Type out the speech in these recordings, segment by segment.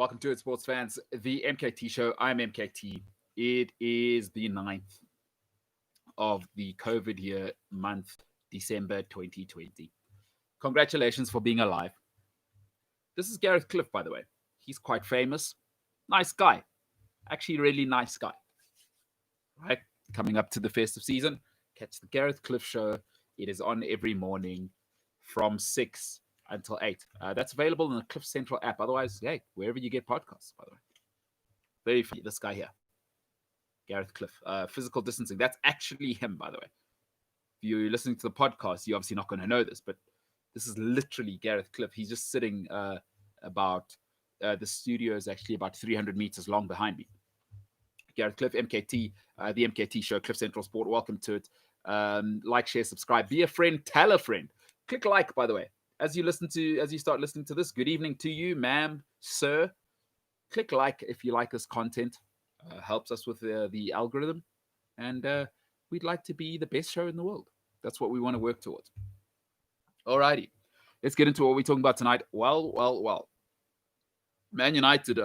Welcome to it, sports fans. The MKT Show. I'm MKT. It is the 9th of the COVID year month, December 2020. Congratulations for being alive. This is Gareth Cliff, by the way. He's quite famous. Nice guy. Actually, really nice guy. Right? Coming up to the festive season, catch the Gareth Cliff Show. It is on every morning from 6 until 8. That's available in the Cliff Central app. Otherwise, hey, wherever you get podcasts, by the way. Very funny. This guy here, Gareth Cliff. Physical distancing. That's actually him, by the way. If you're listening to the podcast, you're obviously not going to know this, but this is literally Gareth Cliff. He's just sitting the studio is actually about 300 meters long behind me. Gareth Cliff, MKT, the MKT Show, Cliff Central Sport. Welcome to it. Like, share, subscribe. Be a friend. Tell a friend. Click like, by the way. As you start listening to this, good evening to you, ma'am, sir. Click like if you like this content. Helps us with the algorithm. And we'd like to be the best show in the world. That's what we want to work towards. Alrighty. Let's get into what we're talking about tonight. Well. Man United,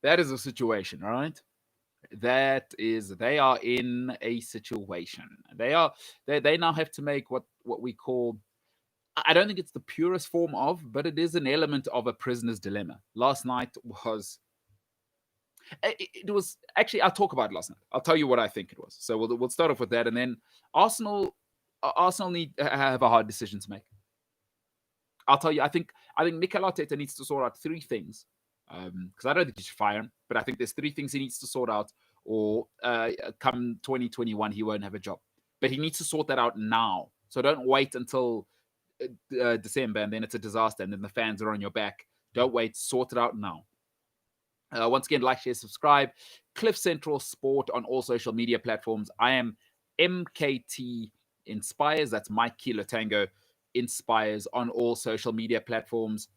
that is a situation, all right? They are in a situation. They now have to make what we call, I don't think it's the purest form of, but it is an element of a prisoner's dilemma. Last night it was actually, I'll talk about it last night. I'll tell you what I think it was. So we'll start off with that, and then Arsenal need have a hard decision to make. I'll tell you, I think Mikel Arteta needs to sort out three things. Because I don't think you should fire him, but I think there's three things he needs to sort out, or come 2021, he won't have a job. But he needs to sort that out now. So don't wait until December, and then it's a disaster, and then the fans are on your back. Don't wait. Sort it out now. Once again, like, share, subscribe. Cliff Central Sport on all social media platforms. I am MKT Inspires. That's Mike Kilo Tango Inspires on all social media platforms.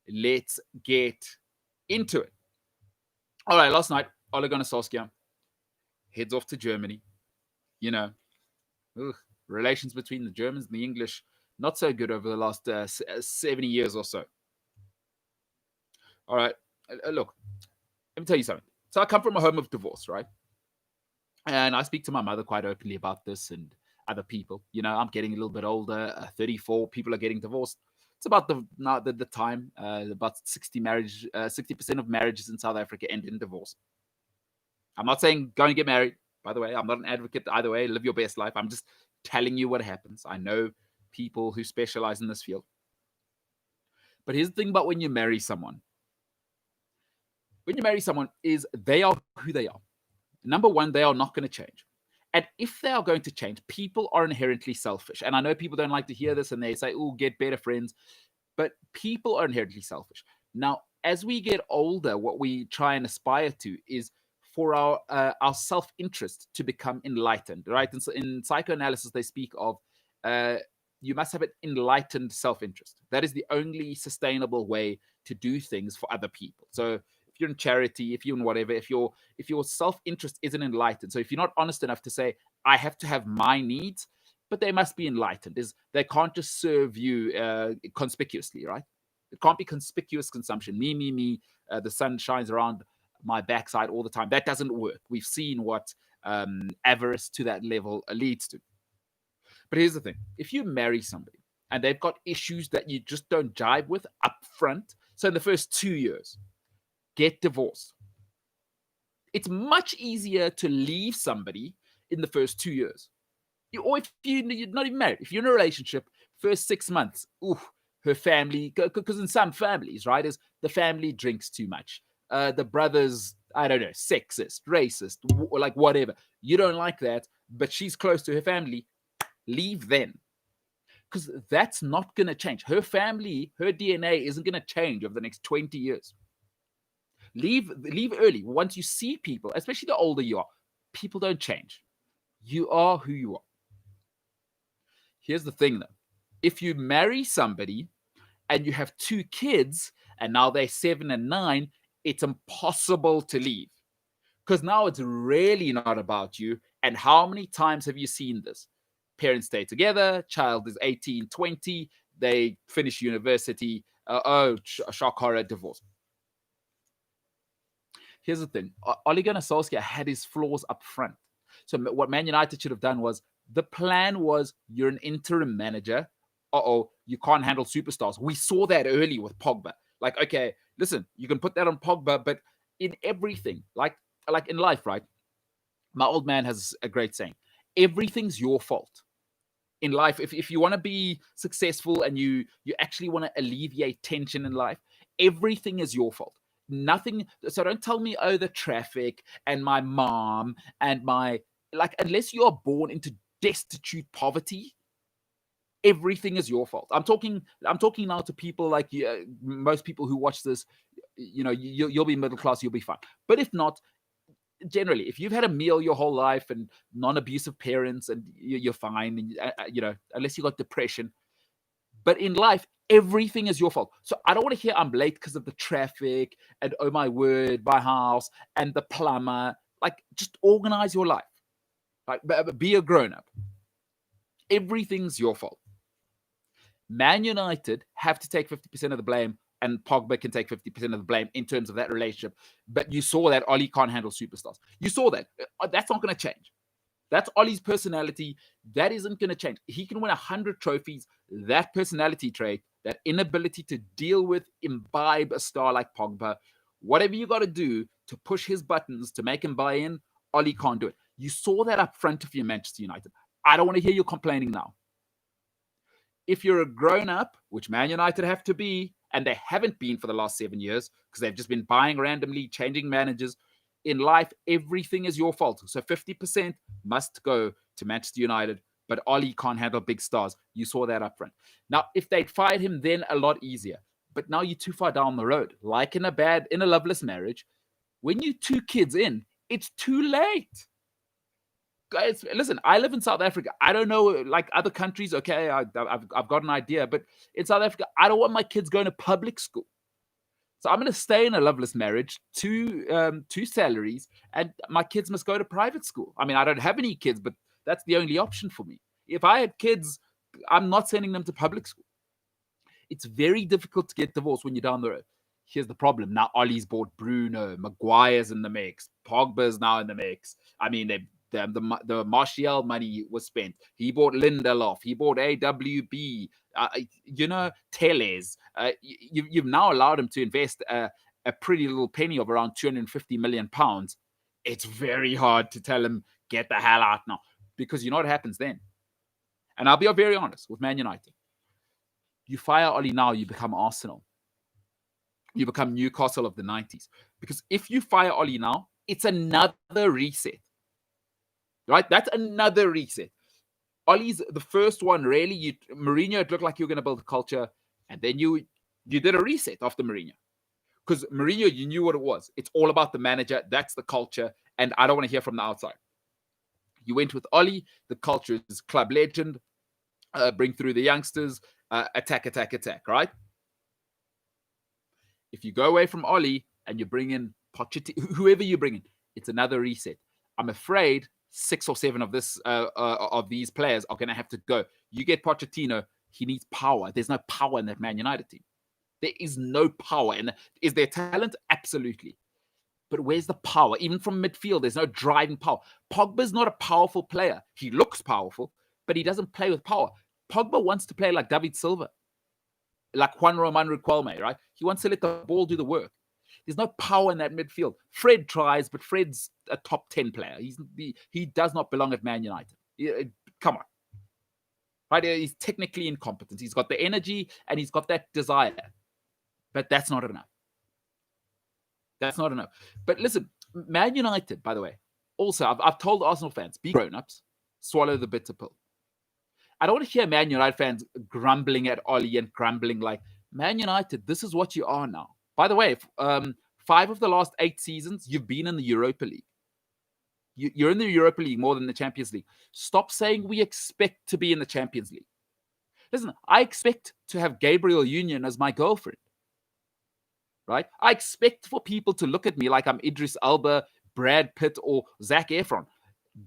Let's get into it. All right, last night, Ole Gunnar Solskjaer heads off to Germany. You know, relations between the Germans and the English, not so good over the last 70 years or so. All right, look, let me tell you something. So I come from a home of divorce, right? And I speak to my mother quite openly about this and other people. You know, I'm getting a little bit older, 34, people are getting divorced. It's about the time. About 60% of marriages in South Africa end in divorce. I'm not saying go and get married. By the way, I'm not an advocate either way. Live your best life. I'm just telling you what happens. I know people who specialize in this field. But here's the thing about when you marry someone. When you marry someone, is they are who they are. Number one, they are not going to change. And if they are going to change, people are inherently selfish. And I know people don't like to hear this and they say, oh, get better friends. But people are inherently selfish. Now, as we get older, what we try and aspire to is for our self-interest to become enlightened, right? And so in psychoanalysis, they speak of you must have an enlightened self-interest. That is the only sustainable way to do things for other people. So if you're in charity, if you're in whatever, if your self-interest isn't enlightened, so if you're not honest enough to say, I have to have my needs, but they must be enlightened, is they can't just serve you conspicuously, right? It can't be conspicuous consumption. Me, the sun shines around my backside all the time. That doesn't work. We've seen what avarice to that level leads to. But here's the thing. If you marry somebody and they've got issues that you just don't jive with up front, so in the first 2 years, get divorced. It's much easier to leave somebody in the first 2 years. Or if you're not even married, if you're in a relationship, first 6 months, her family, because in some families, right, is the family drinks too much. The brother's, I don't know, sexist, racist, like whatever. You don't like that, but she's close to her family. Leave then. Because that's not going to change. Her family, her DNA isn't going to change over the next 20 years. Leave early. Once you see people, especially the older you are, people don't change. You are who you are. Here's the thing, though. If you marry somebody and you have 2 kids and now they're 7 and 9, it's impossible to leave. Because now it's really not about you. And how many times have you seen this? Parents stay together, child is 18, 20, they finish university, Shakara divorce. Here's the thing. Ole Gunnar Solskjaer had his flaws up front. So what Man United should have done was, the plan was, you're an interim manager. You can't handle superstars. We saw that early with Pogba. Like, okay, listen, you can put that on Pogba, but in everything, like in life, right? My old man has a great saying: everything's your fault. In life, if you want to be successful and you actually want to alleviate tension in life, everything is your fault. Nothing. So don't tell me, oh, the traffic and my mom and unless you are born into destitute poverty, everything is your fault. I'm talking now to people like most people who watch this. You'll be middle class, you'll be fine. But if not, generally, if you've had a meal your whole life and non-abusive parents, and you're fine, and unless you got depression. But in life, everything is your fault. So I don't want to hear I'm late because of the traffic and, oh my word, my house and the plumber. Like, just organize your life. Like, be a grown-up. Everything's your fault. Man United have to take 50% of the blame, and Pogba can take 50% of the blame in terms of that relationship. But you saw that Ole can't handle superstars. You saw that. That's not going to change. That's Ole's personality. That isn't going to change. He can win 100 trophies. That personality trait, that inability to deal with, imbibe a star like Pogba, whatever you got to do to push his buttons to make him buy in, Ole can't do it. You saw that up front of your Manchester United. I don't want to hear you complaining now. If you're a grown-up, which Man United have to be, and they haven't been for the last 7 years because they've just been buying randomly, changing managers. In life, everything is your fault. So 50% must go to Manchester United, but Ole can't handle big stars. You saw that up front. Now, if they'd fired him, then a lot easier. But now you're too far down the road. Like in a loveless marriage, when you're 2 kids in, it's too late. Guys, listen, I live in South Africa. I don't know, like other countries, okay, I've got an idea, but in South Africa, I don't want my kids going to public school. So I'm going to stay in a loveless marriage, 2 salaries, and my kids must go to private school. I mean, I don't have any kids, but that's the only option for me. If I had kids, I'm not sending them to public school. It's very difficult to get divorced when you're down the road. Here's the problem. Now Ole's bought Bruno, Maguire's in the mix, Pogba's now in the mix. I mean, the Martial money was spent. He bought Lindelof. He bought AWB. Teles. You've now allowed him to invest a pretty little penny of around 250 million pounds. It's very hard to tell him, get the hell out now, because you know what happens then. And I'll be very honest with Man United. You fire Ole now, you become Arsenal. You become Newcastle of the 90s. Because if you fire Ole now, it's another reset. Right? That's another reset. Ole's the first one, really. Mourinho, it looked like you were going to build a culture, and then you did a reset after Mourinho. Because Mourinho, you knew what it was. It's all about the manager. That's the culture, and I don't want to hear from the outside. You went with Ole. The culture is club legend. Bring through the youngsters. Attack, right? If you go away from Ole and you bring in Pochettino, whoever you bring in, it's another reset. I'm afraid 6 or 7 of these players are going to have to go. You get Pochettino, he needs power. There's no power in that Man United team. There is no power. And is there talent? Absolutely. But where's the power? Even from midfield, there's no driving power. Pogba's not a powerful player. He looks powerful, but he doesn't play with power. Pogba wants to play like David Silva, like Juan Roman Riquelme, right? He wants to let the ball do the work. There's no power in that midfield. Fred tries, but Fred's a top 10 player. He does not belong at Man United. Come on. Right? He's technically incompetent. He's got the energy and he's got that desire. But that's not enough. That's not enough. But listen, Man United, by the way, also, I've told Arsenal fans, be grown-ups, swallow the bitter pill. I don't want to hear Man United fans grumbling at Ole and grumbling like, Man United, this is what you are now. By the way, 5 of the last 8 seasons, you've been in the Europa League. You're in the Europa League more than the Champions League. Stop saying we expect to be in the Champions League. Listen, I expect to have Gabriel Union as my girlfriend. Right? I expect for people to look at me like I'm Idris Elba, Brad Pitt, or Zac Efron.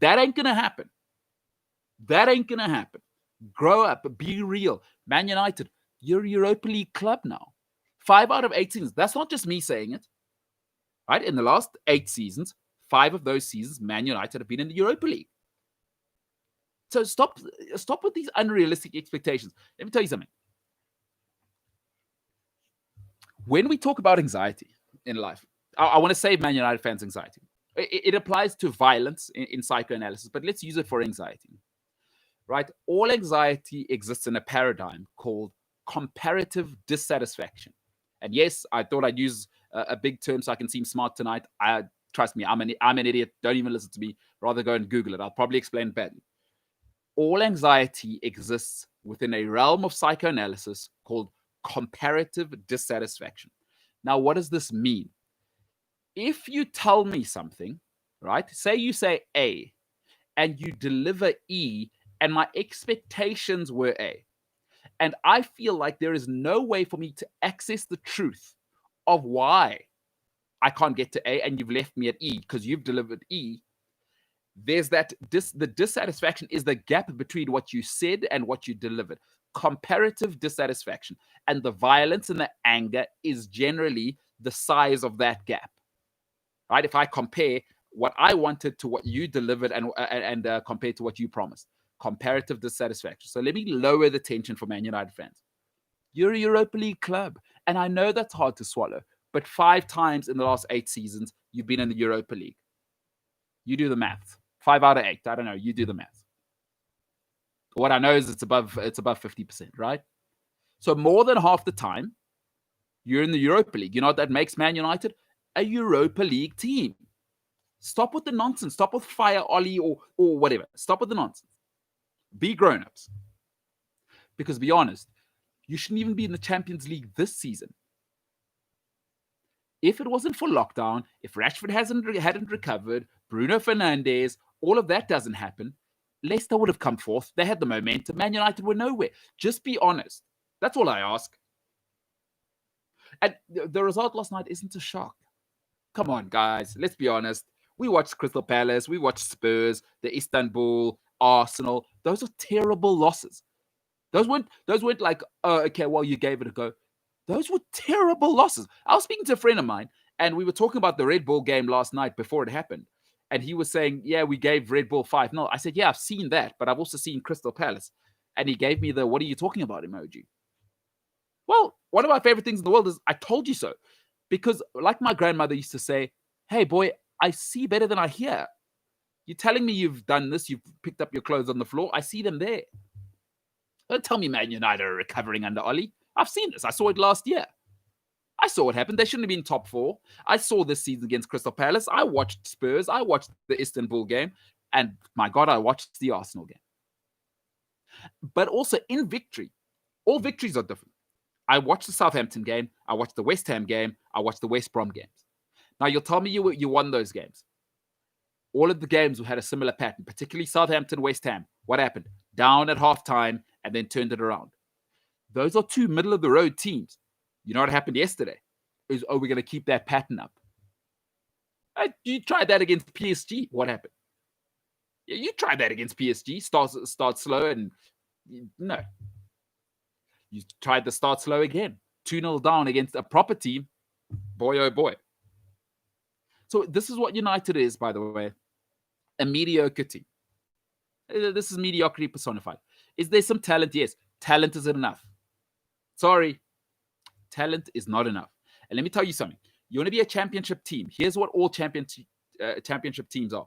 That ain't going to happen. That ain't going to happen. Grow up. Be real. Man United, you're a Europa League club now. 5 out of 8 seasons. That's not just me saying it. Right? In the last 8 seasons, 5 of those seasons, Man United have been in the Europa League. So stop with these unrealistic expectations. Let me tell you something. When we talk about anxiety in life, I want to save Man United fans' anxiety. It applies to violence in psychoanalysis, but let's use it for anxiety. Right? All anxiety exists in a paradigm called comparative dissatisfaction. And yes, I thought I'd use a big term so I can seem smart tonight. Trust me, I'm an idiot. Don't even listen to me. Rather go and Google it. I'll probably explain it badly. All anxiety exists within a realm of psychoanalysis called comparative dissatisfaction. Now, what does this mean? If you tell me something, right? Say you say A and you deliver E, and my expectations were A, and I feel like there is no way for me to access the truth of why I can't get to A, and you've left me at E because you've delivered E. There's that the dissatisfaction is the gap between what you said and what you delivered. Comparative dissatisfaction. And the violence and the anger is generally the size of that gap. Right? If I compare what I wanted to what you delivered and compared to what you promised. Comparative dissatisfaction. So let me lower the tension for Man United fans. You're a Europa League club. And I know that's hard to swallow. But 5 times in the last 8 seasons, you've been in the Europa League. You do the math. 5 out of 8. I don't know. You do the math. What I know is it's above 50%, right? So more than half the time, you're in the Europa League. You know what that makes Man United? A Europa League team. Stop with the nonsense. Stop with Fire Ollie or whatever. Stop with the nonsense. Be grown-ups. Because be honest, you shouldn't even be in the Champions League this season. If it wasn't for lockdown, if Rashford hadn't recovered, Bruno Fernandes, all of that doesn't happen, Leicester would have come forth. They had the momentum. Man United were nowhere. Just be honest. That's all I ask. And the result last night isn't a shock. Come on, guys. Let's be honest. We watched Crystal Palace. We watched Spurs, the Istanbul, Arsenal. Those are terrible losses. Those weren't like, oh, okay, well, you gave it a go. Those were terrible losses. I was speaking to a friend of mine, and we were talking about the Red Bull game last night before it happened. And he was saying, yeah, we gave Red Bull 5-0. I said, yeah, I've seen that, but I've also seen Crystal Palace. And he gave me the, what are you talking about emoji? Well, one of my favorite things in the world is I told you so. Because like my grandmother used to say, hey, boy, I see better than I hear. You're telling me you've done this, you've picked up your clothes on the floor. I see them there. Don't tell me Man United are recovering under Ollie. I've seen this. I saw it last year. I saw what happened. They shouldn't have been top 4. I saw this season against Crystal Palace. I watched Spurs. I watched the Istanbul game. And my God, I watched the Arsenal game. But also in victory, all victories are different. I watched the Southampton game. I watched the West Ham game. I watched the West Brom games. Now, you'll tell me you won those games. All of the games had a similar pattern, particularly Southampton, West Ham. What happened? Down at halftime and then turned it around. Those are 2 middle-of-the-road teams. You know what happened yesterday? We're going to keep that pattern up. You tried that against PSG. What happened? You tried that against PSG. Start slow and no. You tried to start slow again. 2-0 down against a proper team. Boy, oh boy. So this is what United is, by the way. A mediocre team. This is mediocrity personified. Is there some talent? Yes. Talent isn't enough. Sorry. Talent is not enough. And let me tell you something. You want to be a championship team. Here's what all championship teams are.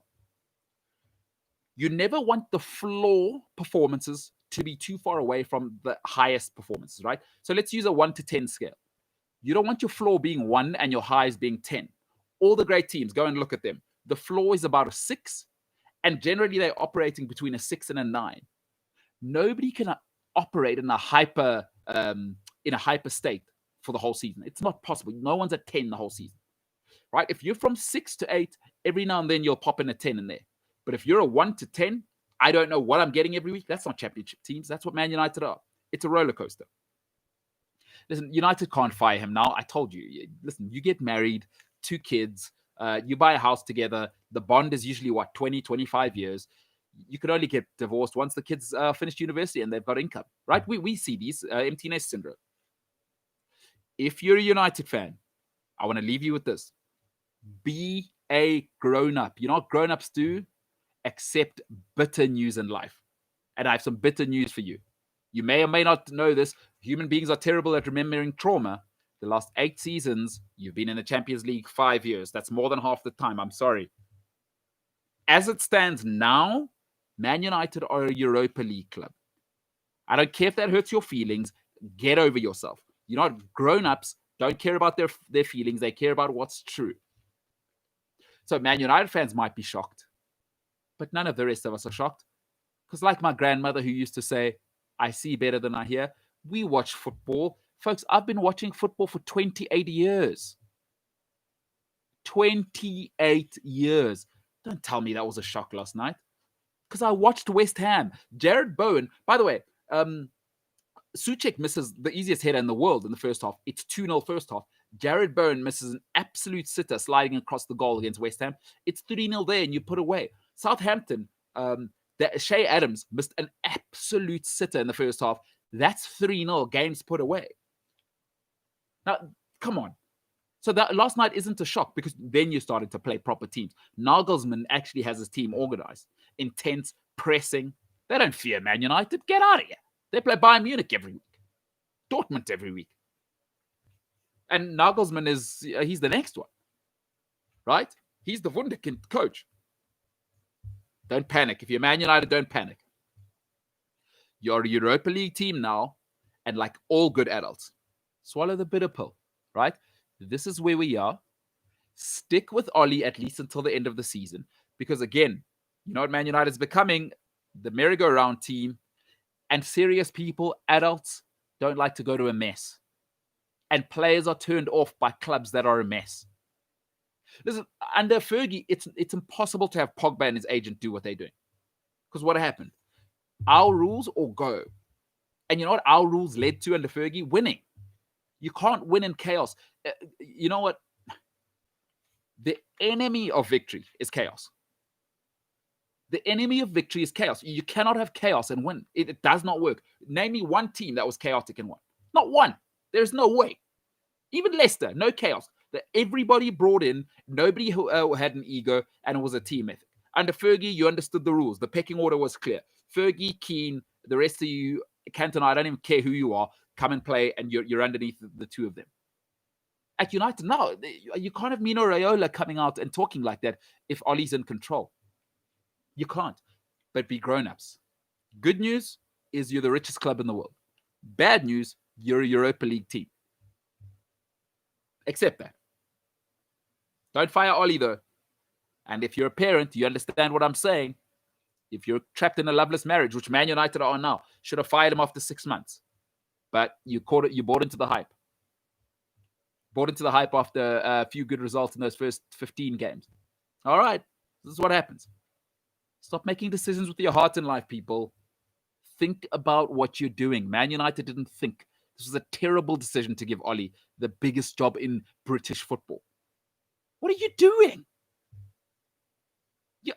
You never want the floor performances to be too far away from the highest performances, right? So let's use a 1 to 10 scale. You don't want your floor being 1 and your highs being 10. All the great teams, go and look at them. The floor is about a 6, and generally they're operating between a 6 and a 9. Nobody can operate in a hyper state for the whole season. It's not possible. No one's at 10 the whole season, right? If you're from 6 to 8, every now and then you'll pop in a 10 in there. But if you're a 1 to 10, I don't know what I'm getting every week. That's not championship teams. That's what Man United are. It's a roller coaster. Listen, United can't fire him now. I told you. Listen, you get married, 2 kids, you buy a house together. The bond is usually, 20, 25 years. You could only get divorced once the kids finished university and they've got income, right? We see these empty nest syndrome. If you're a United fan, I want to leave you with this. Be a grown-up. You know what grown-ups do? Accept bitter news in life. And I have some bitter news for you. You may or may not know this. Human beings are terrible at remembering trauma. The last 8 seasons, you've been in the Champions League 5 years. That's more than half the time. I'm sorry. As it stands now, Man United are a Europa League club. I don't care if that hurts your feelings. Get over yourself. You know, grown-ups don't care about their feelings. They care about what's true. So Man United fans might be shocked, but none of the rest of us are shocked. Because like my grandmother who used to say, I see better than I hear, we watch football. Folks, I've been watching football for 28 years. 28 years. Don't tell me that was a shock last night. Because I watched West Ham. Jared Bowen, by the way, Souček misses the easiest header in the world in the first half. It's 2-0 first half. Jared Bowen misses an absolute sitter sliding across the goal against West Ham. It's 3-0 there and you put away. Southampton, Shea Adams missed an absolute sitter in the first half. That's 3-0, games put away. Now, come on. So that last night isn't a shock because then you started to play proper teams. Nagelsmann actually has his team organized. Intense, pressing. They don't fear Man United. Get out of here. They play Bayern Munich every week. Dortmund every week. And Nagelsmann he's the next one. Right? He's the wunderkind coach. Don't panic. If you're Man United, don't panic. You're a Europa League team now, and like all good adults, swallow the bitter pill, right? This is where we are. Stick with Ollie at least until the end of the season. Because again, you know what Man United is becoming? The merry-go-round team. And serious people, adults, don't like to go to a mess. And players are turned off by clubs that are a mess. Listen, under Fergie, it's impossible to have Pogba and his agent do what they're doing. Because what happened? Our rules or go. And you know what our rules led to under Fergie? Winning. You can't win in chaos. You know what? The enemy of victory is chaos. The enemy of victory is chaos. You cannot have chaos and win. It does not work. Name me one team that was chaotic and won. Not one. There's no way. Even Leicester, no chaos. Everybody brought in, nobody who had an ego, and it was a team ethic. Under Fergie, you understood the rules. The pecking order was clear. Fergie, Keane, the rest of you, Cantona, I don't even care who you are, come and play, and you're underneath the two of them. At United, no, you can't have Mino Raiola coming out and talking like that if Ollie's in control. You can't. But be grown-ups. Good news is you're the richest club in the world. Bad news, you're a Europa League team. Accept that. Don't fire Ollie, though. And if you're a parent, you understand what I'm saying. If you're trapped in a loveless marriage, which Man United are now, should have fired him after 6 months. But you bought into the hype. Bought into the hype after a few good results in those first 15 games. All right. This is what happens. Stop making decisions with your heart in life, people. Think about what you're doing. Man United didn't think. This was a terrible decision to give Ollie the biggest job in British football. What are you doing? Yeah.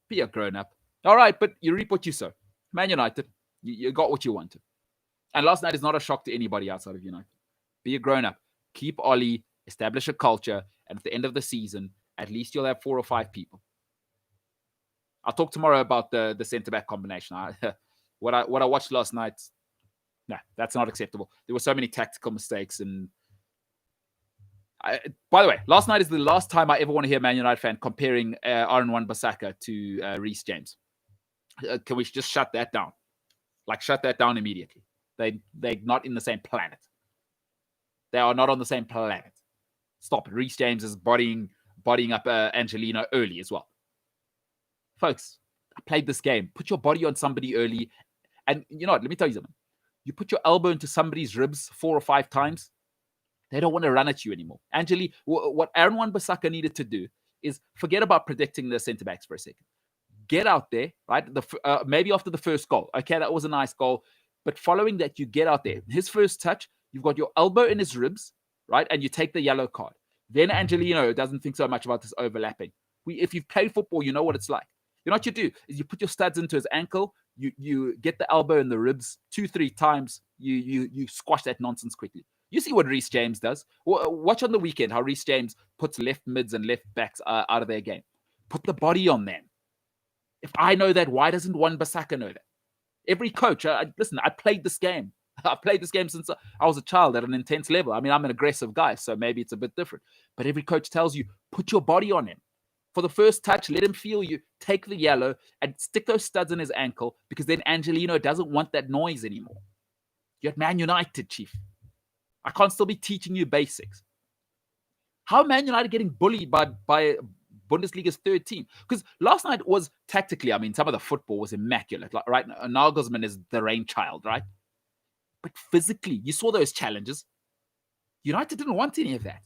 Be a grown-up. All right, but you reap what you sow. Man United, you got what you wanted. And last night is not a shock to anybody outside of United. Be a grown-up. Keep Ollie, establish a culture, and at the end of the season, at least you'll have 4 or 5 people. I'll talk tomorrow about the centre-back combination. What I watched last night, no, that's not acceptable. There were so many tactical mistakes. And by the way, last night is the last time I ever want to hear a Man United fan comparing Aaron Wan-Bissaka to Reece James. Can we just shut that down? Like, shut that down immediately. They're not in the same planet. They are not on the same planet. Stop it. Reece James is bodying up Angelino early as well. Folks, I played this game. Put your body on somebody early. And you know what? Let me tell you something. You put your elbow into somebody's ribs 4 or 5 times, they don't want to run at you anymore. Angeli, what Aaron Wan-Bissaka needed to do is forget about predicting the centre-backs for a second. Get out there, right? Maybe after the first goal. Okay, that was a nice goal. But following that, you get out there. His first touch, you've got your elbow in his ribs, right? And you take the yellow card. Then Angelino doesn't think so much about this overlapping. If you've played football, you know what it's like. You know what you do is you put your studs into his ankle, You get the elbow in the ribs 2-3 times. You squash that nonsense quickly. You see what Reece James does. Watch on the weekend how Reece James puts left mids and left backs out of their game. Put the body on them. If I know that, why doesn't Wan-Bissaka know that? Every coach, listen, I played this game. I played this game since I was a child at an intense level. I mean, I'm an aggressive guy, so maybe it's a bit different. But every coach tells you, put your body on him. For the first touch, let him feel you. Take the yellow and stick those studs in his ankle, because then Angelino doesn't want that noise anymore. You're at Man United, Chief. I can't still be teaching you basics. How Man United getting bullied by Bundesliga's third team? Because last night was tactically, I mean, some of the football was immaculate. Like, right, Nagelsmann is the rain child, right? But physically, you saw those challenges. United didn't want any of that.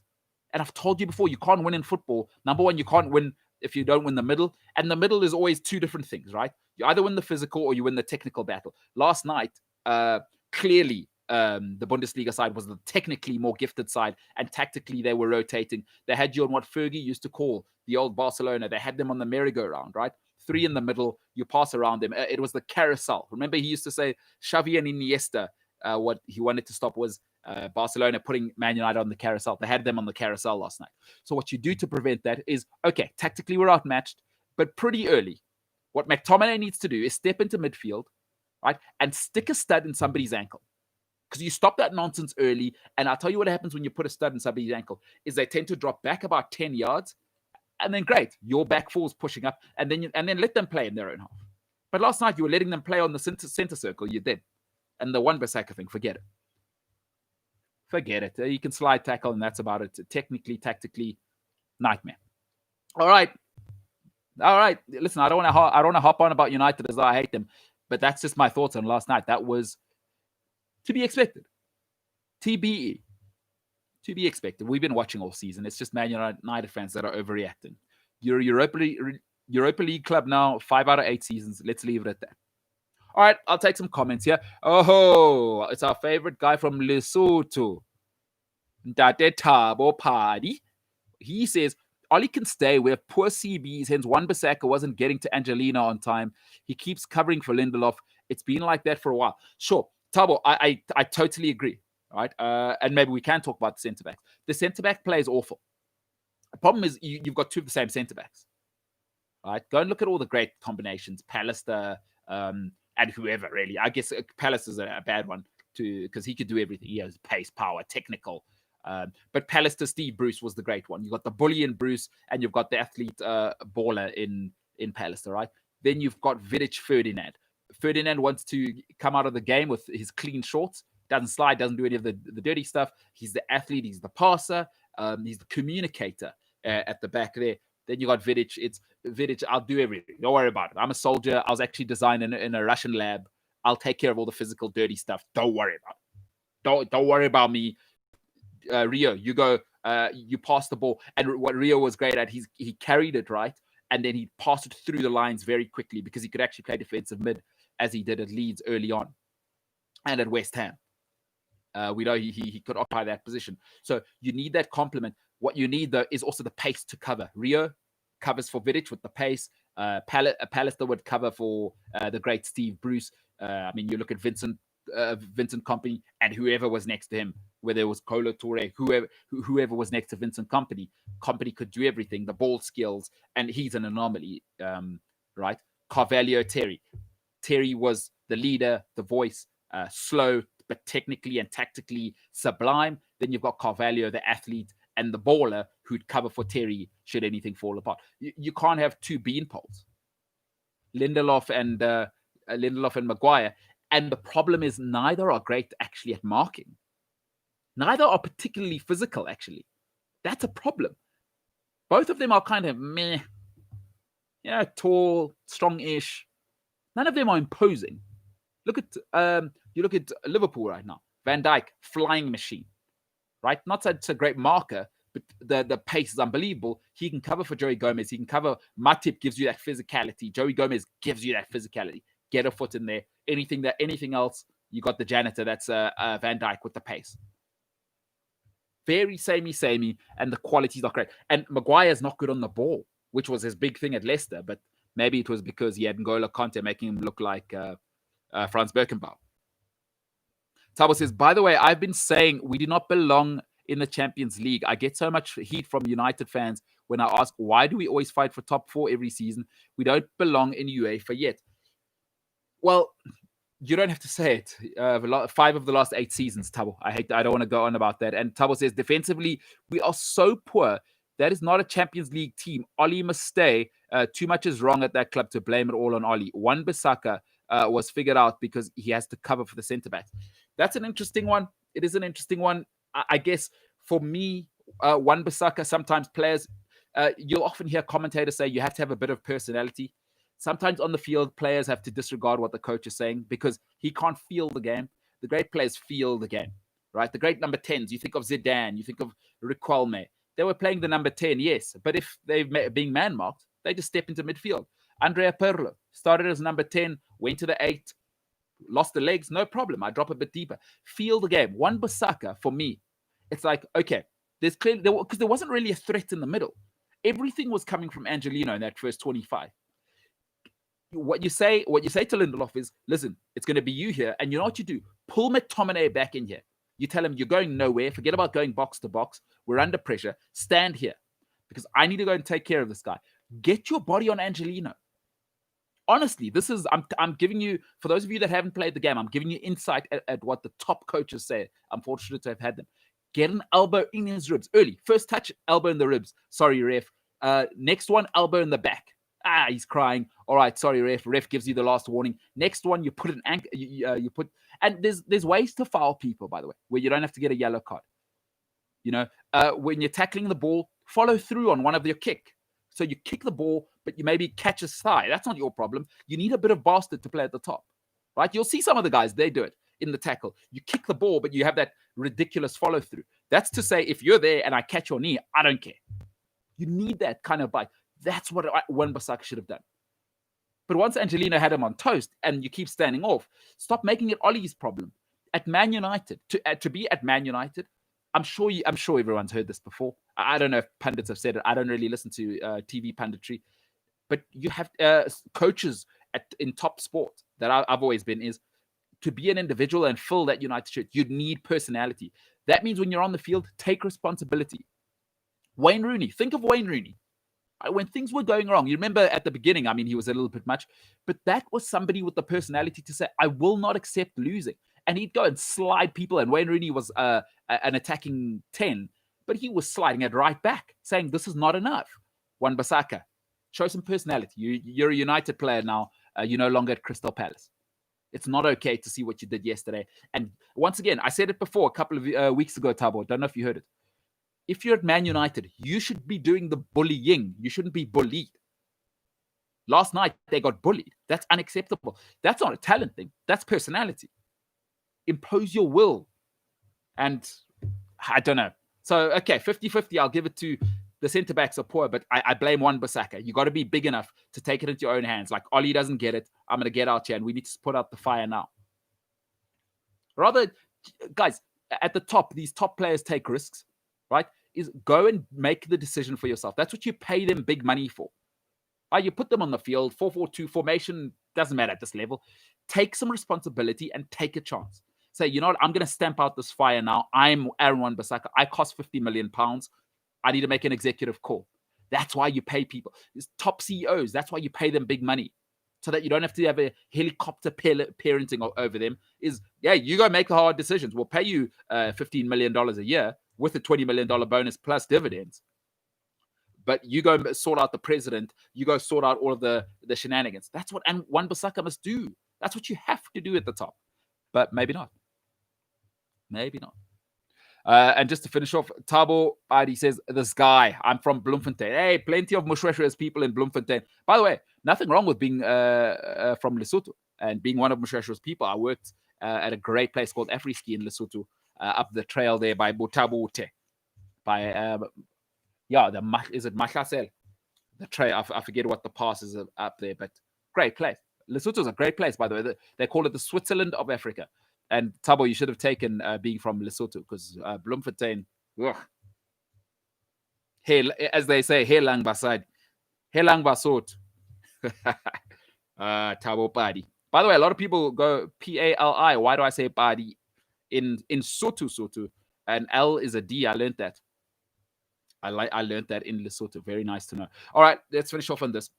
And I've told you before, you can't win in football. Number one, you can't win if you don't win the middle. And the middle is always two different things, right? You either win the physical or you win the technical battle. Last night, clearly, the Bundesliga side was the technically more gifted side, and tactically they were rotating. They had you on what Fergie used to call the old Barcelona. They had them on the merry-go-round, right? 3 in the middle, you pass around them. It was the carousel. Remember, he used to say Xavi and Iniesta, what he wanted to stop was Barcelona putting Man United on the carousel. They had them on the carousel last night. So what you do to prevent that is, okay, tactically we're outmatched, but pretty early, what McTominay needs to do is step into midfield, right, and stick a stud in somebody's ankle. Because you stop that nonsense early, and I'll tell you what happens when you put a stud in somebody's ankle is they tend to drop back about 10 yards, and then great, your back four's pushing up, and then let them play in their own half. But last night you were letting them play on the center circle. You did. And the Wan-Bissaka thing, forget it. Forget it. You can slide tackle, and that's about it. Technically, tactically, nightmare. All right. Listen, I don't want to hop on about United as I hate them, but that's just my thoughts on last night. That was to be expected. TBE. To be expected. We've been watching all season. It's just Man United fans that are overreacting. You're a Europa League club now, 5 out of 8 seasons. Let's leave it at that. All right, I'll take some comments here. Oh, it's our favorite guy from Lesotho. Ndate Thabo Padi. He says, Ollie can stay. We have poor CBs, hence Wan-Bissaka wasn't getting to Angelina on time. He keeps covering for Lindelof. It's been like that for a while. Sure, Thabo, I totally agree. Right? And maybe we can talk about the centre-backs. The centre-back play is awful. The problem is you've got 2 of the same centre-backs. Right? Go and look at all the great combinations. Pallister, and whoever, really. I guess Palace is a bad one because he could do everything. He has pace, power, technical. But Pallister, Steve Bruce was the great one. You've got the bully in Bruce, and you've got the athlete baller in Pallister, right? Then you've got Vidic Ferdinand. Ferdinand wants to come out of the game with his clean shorts. Doesn't slide, doesn't do any of the dirty stuff. He's the athlete, he's the passer, he's the communicator at the back there. Then you got Vidic. It's Vidic, I'll do everything. Don't worry about it. I'm a soldier. I was actually designed in a Russian lab. I'll take care of all the physical, dirty stuff. Don't worry about it. Don't worry about me. Rio, you go, you pass the ball. And what Rio was great at, he carried it, right? And then he passed it through the lines very quickly because he could actually play defensive mid as he did at Leeds early on and at West Ham. We know he could occupy that position. So you need that complement. What you need, though, is also the pace to cover. Rio covers for Vidic with the pace. Pallister would cover for the great Steve Bruce. I mean, you look at Vincent Kompany and whoever was next to him, whether it was Kolo Toure, whoever was next to Vincent Kompany. Kompany could do everything, the ball skills, and he's an anomaly, right? Carvalho, Terry. Terry was the leader, the voice, slow, but technically and tactically sublime. Then you've got Carvalho, the athlete, and the baller who'd cover for Terry should anything fall apart. You can't have 2 beanpoles, Lindelof and Maguire. And the problem is neither are great actually at marking. Neither are particularly physical, actually. That's a problem. Both of them are kind of meh. Yeah, tall, strong-ish. None of them are imposing. Look at you look at Liverpool right now. Van Dijk, flying machine. Right? Not such a great marker, but the pace is unbelievable. He can cover for Joey Gomez. He can cover. Matip gives you that physicality. Joey Gomez gives you that physicality. Get a foot in there. Anything else, you got the janitor. That's Van Dijk with the pace. Very samey, and the quality's not great. And Maguire's not good on the ball, which was his big thing at Leicester. But Maybe it was because he had N'Golo Kante making him look like Franz Beckenbauer. Tabo says, by the way, I've been saying we do not belong in the Champions League. I get so much heat from United fans when I ask, why do we always fight for top 4 every season? We don't belong in UEFA yet. Well, you don't have to say it. 5 of the last 8 seasons, Tabo. I don't want to go on about that. And Tabo says, defensively, we are so poor. That is not a Champions League team. Oli must stay. Too much is wrong at that club to blame it all on Oli. Wan-Bissaka was figured out because he has to cover for the centre-backs. That's an interesting one. It is an interesting one. I guess for me, Wan-Bissaka, sometimes players, you'll often hear commentators say you have to have a bit of personality. Sometimes on the field, players have to disregard what the coach is saying because he can't feel the game. The great players feel the game, right? The great number 10s, you think of Zidane, you think of Riquelme. They were playing the number 10, yes. But if they're being man-marked, they just step into midfield. Andrea Pirlo started as number 10, went to the 8, lost the legs, no problem. I drop a bit deeper. Feel the game. Wan-Bissaka, for me, it's like, okay, there's clearly, because there wasn't really a threat in the middle. Everything was coming from Angelino in that first 25. What you say to Lindelof is, listen, it's going to be you here. And you know what you do? Pull McTominay back in here. You tell him you're going nowhere. Forget about going box to box. We're under pressure. Stand here because I need to go and take care of this guy. Get your body on Angelino. Honestly, this is, I'm giving you, for those of you that haven't played the game, I'm giving you insight at what the top coaches say. I'm fortunate to have had them. Get an elbow in his ribs early. First touch, elbow in the ribs. Sorry, ref. Next one, elbow in the back. He's crying. All right, sorry, ref. Ref gives you the last warning. Next one, you put an anchor. You put, and there's ways to foul people, by the way, where you don't have to get a yellow card. You know, when you're tackling the ball, follow through on one of your kick. So you kick the ball, but you maybe catch his thigh. That's not your problem. You need a bit of bastard to play at the top, right? You'll see some of the guys, they do it in the tackle. You kick the ball, but you have that ridiculous follow through. That's to say, if you're there and I catch your knee, I don't care. You need that kind of bite. That's what Wan-Bissaka should have done. But once Angelino had him on toast and you keep standing off, stop making it Ollie's problem. At Man United, to be at Man United, I'm sure everyone's heard this before. I don't know if pundits have said it. I don't really listen to TV punditry. But you have coaches in top sport that I've always been is to be an individual and fill that United shirt. You need personality. That means when you're on the field, take responsibility. Wayne Rooney. Think of Wayne Rooney. When things were going wrong, you remember at the beginning, I mean, he was a little bit much, but that was somebody with the personality to say, I will not accept losing. And he'd go and slide people. And Wayne Rooney was an attacking 10, but he was sliding it right back, saying, this is not enough. Wan-Bissaka, show some personality. You're a United player now. You're no longer at Crystal Palace. It's not okay to see what you did yesterday. And once again, I said it before a couple of weeks ago, Tabo. Don't know if you heard it. If you're at Man United, you should be doing the bullying. You shouldn't be bullied. Last night, they got bullied. That's unacceptable. That's not a talent thing. That's personality. Impose your will. And I don't know. So, okay, 50-50, I'll give it to the centre-backs are poor, but I blame Wan-Bissaka. You got to be big enough to take it into your own hands. Like, Ollie doesn't get it. I'm going to get out here, and we need to put out the fire now. Rather, guys, at the top, these top players take risks. Right, is go and make the decision for yourself. That's what you pay them big money for. You put them on the field, 4-4-2 formation, doesn't matter at this level. Take some responsibility and take a chance. Say, you know what, I'm going to stamp out this fire now. I'm Aaron Wan-Bissaka. I cost £50 million. I need to make an executive call. That's why you pay people. It's top CEOs, that's why you pay them big money. So that you don't have to have a helicopter parenting over them. You go make the hard decisions. We'll pay you $15 million a year with a $20 million bonus plus dividends. But you go sort out the president. You go sort out all of the shenanigans. That's what Wan-Bissaka must do. That's what you have to do at the top. But maybe not. Maybe not. And just to finish off, Tabo Adi says, this guy, I'm from Bloemfontein. Hey, plenty of Moshweshwe's people in Bloemfontein. By the way, nothing wrong with being from Lesotho and being one of Moshweshwe's people. I worked at a great place called Afriski in Lesotho, up the trail there by Botabute. By, is it Mahlasel? The trail, I forget what the pass is up there, but great place. Lesotho's a great place, by the way. They call it the Switzerland of Africa. And Tabo, you should have taken being from Lesotho because Bloemfontein, as they say, Helang Basad, Helang Basot. Tabo Padi. By the way, a lot of people go Pali. Why do I say Padi? In Sotu, and L is a D. I learned that. I learned that in Lesotho. Very nice to know. All right, let's finish off on this.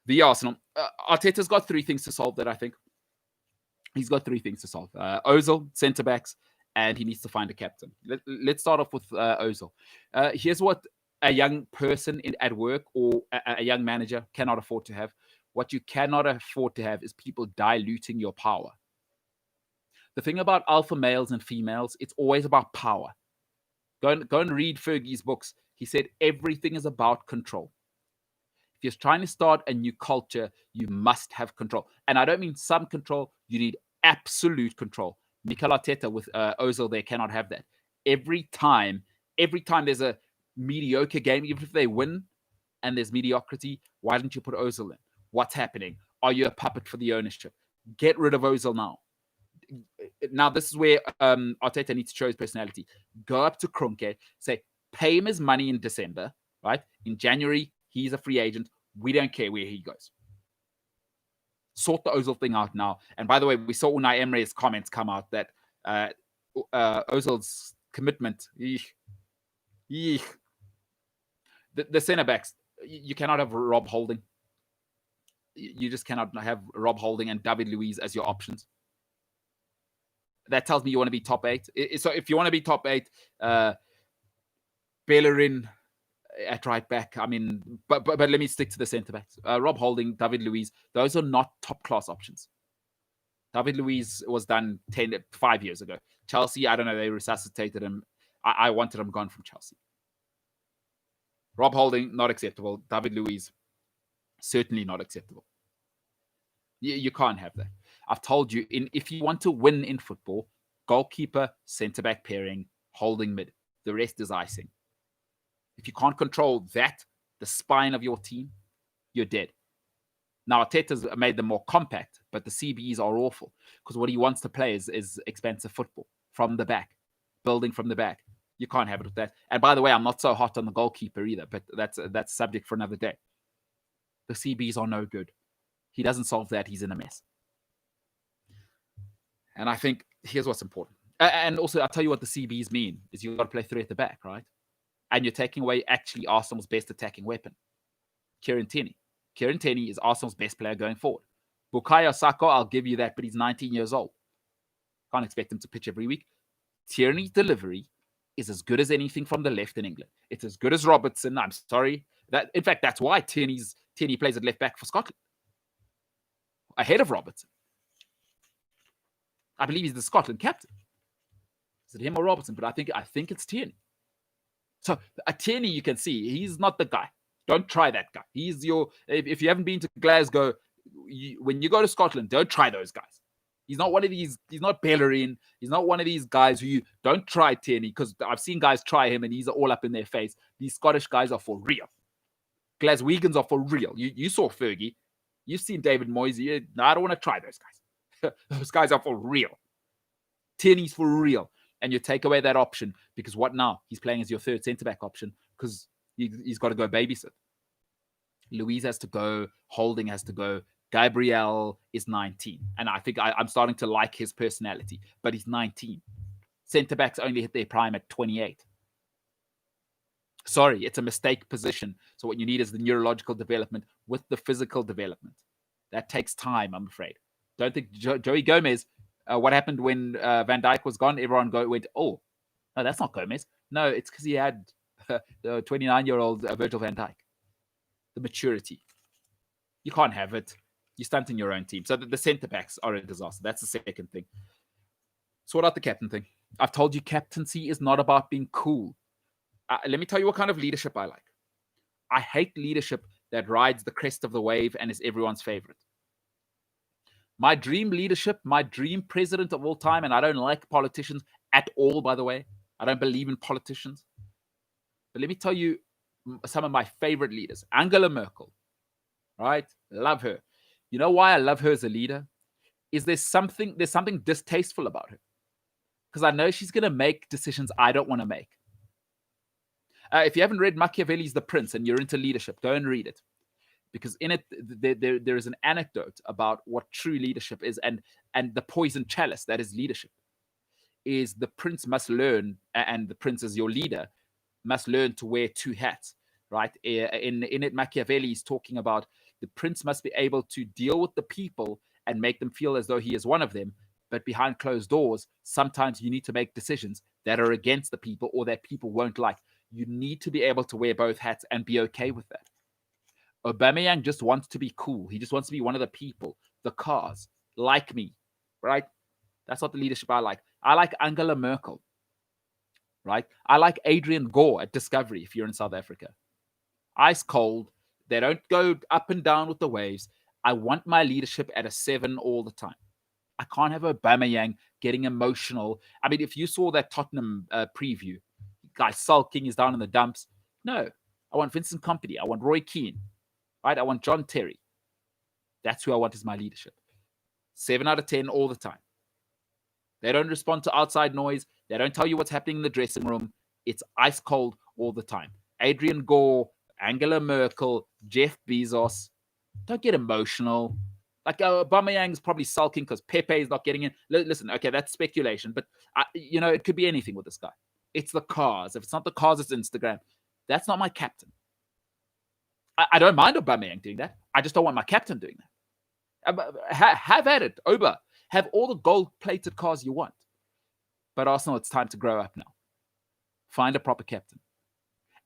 The Arsenal. Arteta's got three things to solve that I think. He's got three things to solve. Ozil, centre backs, and he needs to find a captain. Let's start off with Ozil. Here's what a young person at work or a young manager cannot afford to have. What you cannot afford to have is people diluting your power. The thing about alpha males and females, it's always about power. Go and read Fergie's books. He said everything is about control. If you're trying to start a new culture, you must have control. And I don't mean some control. You need absolute control. Mikel Arteta with Ozil, they cannot have that. Every time there's a mediocre game, even if they win and there's mediocrity, why don't you put Ozil in? What's happening? Are you a puppet for the ownership? Get rid of Ozil now. Now, this is where Arteta needs to show his personality. Go up to Kroenke, say, pay him his money in December, right? In January, he's a free agent. We don't care where he goes. Sort the Ozil thing out now. And by the way, we saw Unai Emery's comments come out that Ozil's commitment, the centre backs, you cannot have Rob Holding. You just cannot have Rob Holding and David Luiz as your options. That tells me you want to be top 8. So if you want to be top 8, Bellerin at right back. I mean, but let me stick to the centre backs. Rob Holding, David Luiz, those are not top class options. David Luiz was done 5 years ago. Chelsea, I don't know, they resuscitated him. I wanted him gone from Chelsea. Rob Holding, not acceptable. David Luiz, certainly not acceptable. You can't have that. I've told you, if you want to win in football, goalkeeper, centre-back pairing, Holding mid. The rest is icing. If you can't control that, the spine of your team, you're dead. Now, Arteta's made them more compact, but the CBs are awful because what he wants to play is expensive football from the back, building from the back. You can't have it with that. And by the way, I'm not so hot on the goalkeeper either, but that's subject for another day. The CBs are no good. He doesn't solve that. He's in a mess. And I think here's what's important. And also, I'll tell you what the CBs mean is you've got to play 3 at the back, right? And you're taking away actually Arsenal's best attacking weapon, Kieran Tierney. Kieran Tierney is Arsenal's best player going forward. Bukayo Saka, I'll give you that, but he's 19 years old. Can't expect him to pitch every week. Tierney's delivery is as good as anything from the left in England. It's as good as Robertson. I'm sorry. In fact, that's why Tierney plays at left back for Scotland. Ahead of Robertson. I believe he's the Scotland captain. Is it him or Robertson? But I think it's Tierney. So Tierney, you can see, he's not the guy. Don't try that guy. He's if you haven't been to Glasgow, when you go to Scotland, don't try those guys. He's not one of these, he's not Bellerin. He's not one of these guys who you don't try Tierney, because I've seen guys try him and he's all up in their face. These Scottish guys are for real. Glaswegans are for real. You saw Fergie. You've seen David Moyes. No, I don't want to try those guys. Those guys are for real. Tierney's for real. And you take away that option because what now? He's playing as your third centre-back option because he's got to go babysit. Luiz has to go. Holding has to go. Gabriel is 19. And I think I'm starting to like his personality. But he's 19. Centre-backs only hit their prime at 28. Sorry, it's a mistake position. So what you need is the neurological development with the physical development. That takes time, I'm afraid. Don't think Joey Gomez, what happened when Van Dijk was gone? Everyone went, oh, no, that's not Gomez. No, it's because he had the 29-year-old Virgil van Dijk. The maturity. You can't have it. You're stunting your own team. So the centre-backs are a disaster. That's the second thing. Sort out the captain thing. I've told you captaincy is not about being cool. Let me tell you what kind of leadership I like. I hate leadership that rides the crest of the wave and is everyone's favorite. My dream leadership, my dream president of all time, and I don't like politicians at all, by the way. I don't believe in politicians. But let me tell you some of my favorite leaders. Angela Merkel, right? Love her. You know why I love her as a leader? There's something distasteful about her. Because I know she's going to make decisions I don't want to make. If you haven't read Machiavelli's The Prince and you're into leadership, go and read it. because in it there is an anecdote about what true leadership is, and the poison chalice that is leadership is the prince must learn, and the prince is your leader, must learn to wear two hats, right? In it, Machiavelli is talking about the prince must be able to deal with the people and make them feel as though he is one of them. But behind closed doors, sometimes you need to make decisions that are against the people or that people won't like. You need to be able to wear both hats and be okay with that. Aubameyang just wants to be cool. He just wants to be one of the people, the cars, like me, right? That's not the leadership I like. I like Angela Merkel, right? I like Adrian Gore at Discovery if you're in South Africa. Ice cold. They don't go up and down with the waves. I want my leadership at a 7 all the time. I can't have Aubameyang getting emotional. I mean, if you saw that Tottenham preview, guy sulking, is down in the dumps. No, I want Vincent Kompany. I want Roy Keane, right? I want John Terry. That's who I want as my leadership. 7 out of 10 all the time. They don't respond to outside noise. They don't tell you what's happening in the dressing room. It's ice cold all the time. Adrian Gore, Angela Merkel, Jeff Bezos. Don't get emotional. Like Aubameyang's probably sulking because Pepe is not getting in. Listen, okay, that's speculation, but it could be anything with this guy. It's the cars. If it's not the cars, it's Instagram. That's not my captain. I don't mind Aubameyang doing that. I just don't want my captain doing that. Have at it, Oba. Have all the gold-plated cars you want. But Arsenal, it's time to grow up now. Find a proper captain.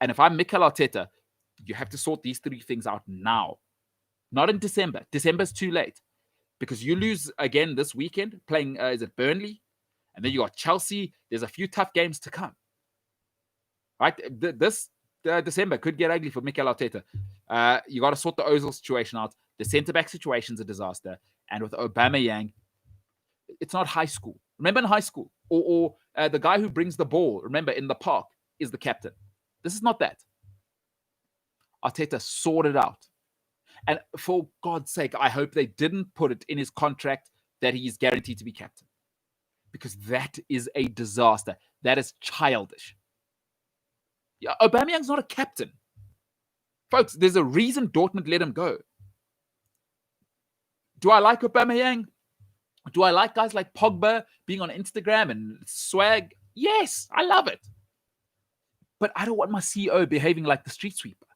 And if I'm Mikel Arteta, you have to sort these 3 things out now. Not in December. December's too late. Because you lose again this weekend, playing, is it Burnley? And then you got Chelsea. There's a few tough games to come. Right? This December could get ugly for Mikel Arteta. You got to sort the Ozil situation out. The centre-back situation's a disaster. And with Aubameyang, it's not high school. Remember in high school? Or the guy who brings the ball, remember, in the park, is the captain. This is not that. Arteta sorted out. And for God's sake, I hope they didn't put it in his contract that he is guaranteed to be captain. Because that is a disaster. That is childish. Yeah, Aubameyang's not a captain. Folks, there's a reason Dortmund let him go. Do I like Aubameyang? Do I like guys like Pogba being on Instagram and swag? Yes, I love it. But I don't want my CEO behaving like the street sweeper.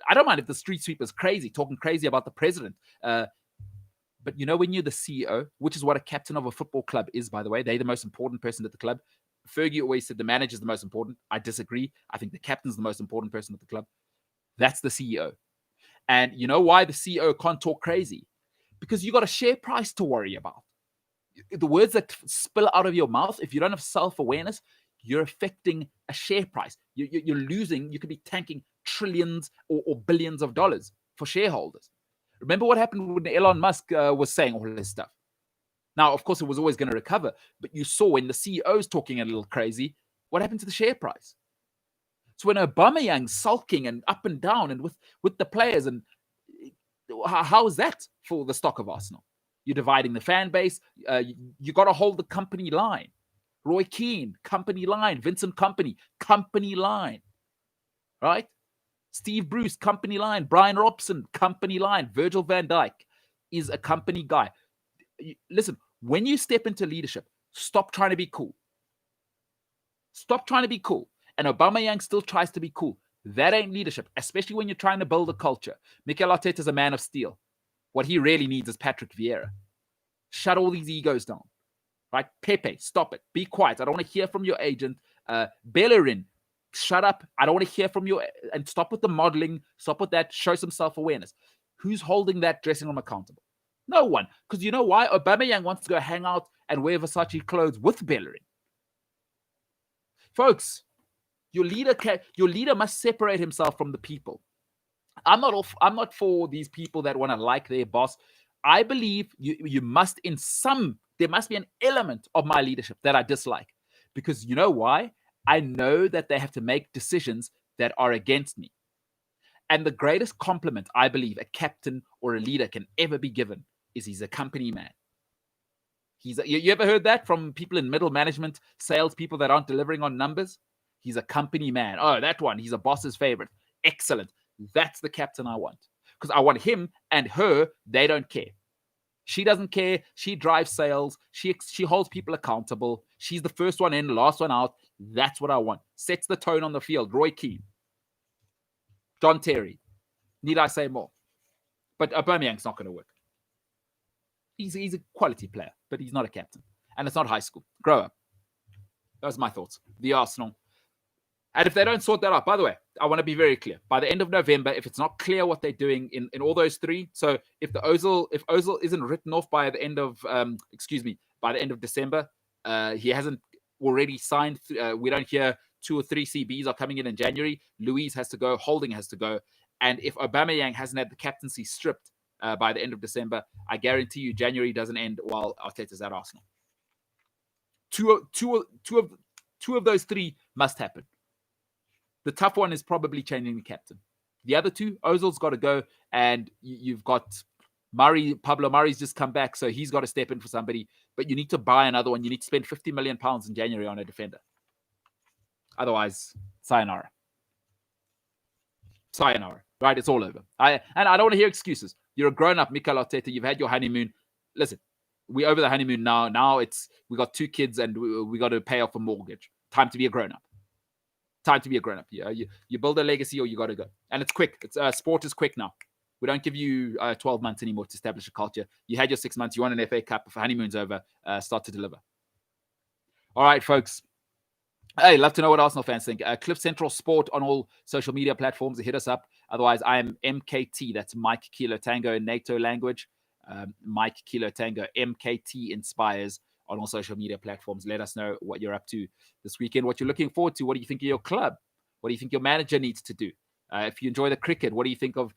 I don't mind if the street sweeper is crazy, talking crazy about the president. But when you're the CEO, which is what a captain of a football club is, by the way, they're the most important person at the club. Fergie always said the manager is the most important. I disagree. I think the captain's the most important person at the club. That's the CEO. And you know why the CEO can't talk crazy? Because you got a share price to worry about. The words that spill out of your mouth, if you don't have self-awareness, you're affecting a share price. You're losing. You could be tanking trillions or billions of dollars for shareholders. Remember what happened when Elon Musk was saying all this stuff? Now, of course, it was always going to recover, but you saw when the CEO is talking a little crazy, what happened to the share price? So when Aubameyang's sulking and up and down and with the players, and how is that for the stock of Arsenal? You're dividing the fan base. You got to hold the company line. Roy Keane, company line. Vincent Kompany, company line. Right? Steve Bruce, company line. Brian Robson, company line. Virgil van Dijk is a company guy. Listen, when you step into leadership, stop trying to be cool. Stop trying to be cool. And Aubameyang still tries to be cool. That ain't leadership, especially when you're trying to build a culture. Mikel Arteta is a man of steel. What he really needs is Patrick Vieira. Shut all these egos down. Right? Pepe, stop it. Be quiet. I don't want to hear from your agent. Bellerin, shut up. I don't want to hear from you. And stop with the modeling. Stop with that. Show some self-awareness. Who's holding that dressing room accountable? No one. Because you know why? Aubameyang wants to go hang out and wear Versace clothes with Bellerin. Folks, your leader must separate himself from the people. I'm not for these people that want to like their boss. I believe you must, there must be an element of my leadership that I dislike. Because you know why? I know that they have to make decisions that are against me. And the greatest compliment I believe a captain or a leader can ever be given is he's a company man. You ever heard that from people in middle management, salespeople that aren't delivering on numbers? He's a company man. Oh, that one, he's a boss's favorite. Excellent. That's the captain I want. because I want him and her. They don't care. She doesn't care. She drives sales. She holds people accountable. She's the first one in, last one out. That's what I want. Sets the tone on the field. Roy Keane, John Terry. Need I say more? But Aubameyang's not going to work. He's a quality player, but he's not a captain. And it's not high school. Grow up. Those are my thoughts. The Arsenal. And if they don't sort that out, by the way, I want to be very clear. By the end of November, if it's not clear what they're doing in all those three, so if Ozil isn't written off by the end of by the end of December, he hasn't already signed. We don't hear 2 or 3 CBs are coming in January. Luiz has to go. Holding has to go. And if Aubameyang hasn't had the captaincy stripped by the end of December, I guarantee you January doesn't end while Arteta's at Arsenal. Two of those 3 must happen. The tough one is probably changing the captain. The other 2, Ozil's got to go, and you've got Murray. Pablo Murray's just come back, so he's got to step in for somebody. But you need to buy another one. You need to spend £50 million in January on a defender. Otherwise, sayonara. Sayonara. Right? It's all over. I don't want to hear excuses. You're a grown-up, Mikel Arteta. You've had your honeymoon. Listen, we're over the honeymoon now. Now we got 2 kids, and we got to pay off a mortgage. Time to be a grown-up. Time to be a grown-up. Yeah, you build a legacy or you got to go. And it's quick. It's sport is quick now. We don't give you 12 months anymore to establish a culture. You had your 6 months. You won an FA Cup. If honeymoon's over, start to deliver. All right, folks. Hey, love to know what Arsenal fans think. Cliff Central Sport on all social media platforms. Hit us up. Otherwise, I am MKT. That's Mike Kilo Tango in NATO language. Mike Kilo Tango. MKT Inspires on all social media platforms. Let us know what you're up to this weekend, what you're looking forward to. What do you think of your club? What do you think your manager needs to do? If you enjoy the cricket, what do you think of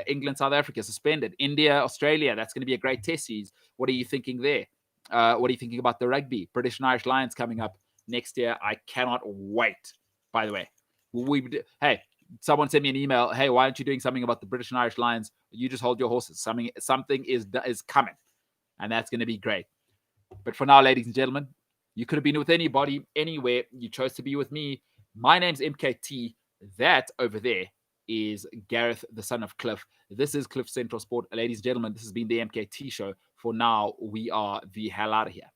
England, South Africa suspended? India, Australia, that's going to be a great test series. What are you thinking there? What are you thinking about the rugby? British and Irish Lions coming up next year. I cannot wait, by the way. Hey, someone sent me an email. Hey, why aren't you doing something about the British and Irish Lions? You just hold your horses. Something is coming, and that's going to be great. But for now, ladies and gentlemen, you could have been with anybody, anywhere. You chose to be with me. My name's MKT. That over there is Gareth, the son of Cliff. This is Cliff Central Sport. Ladies and gentlemen, this has been the MKT Show. For now, we are the hell out of here.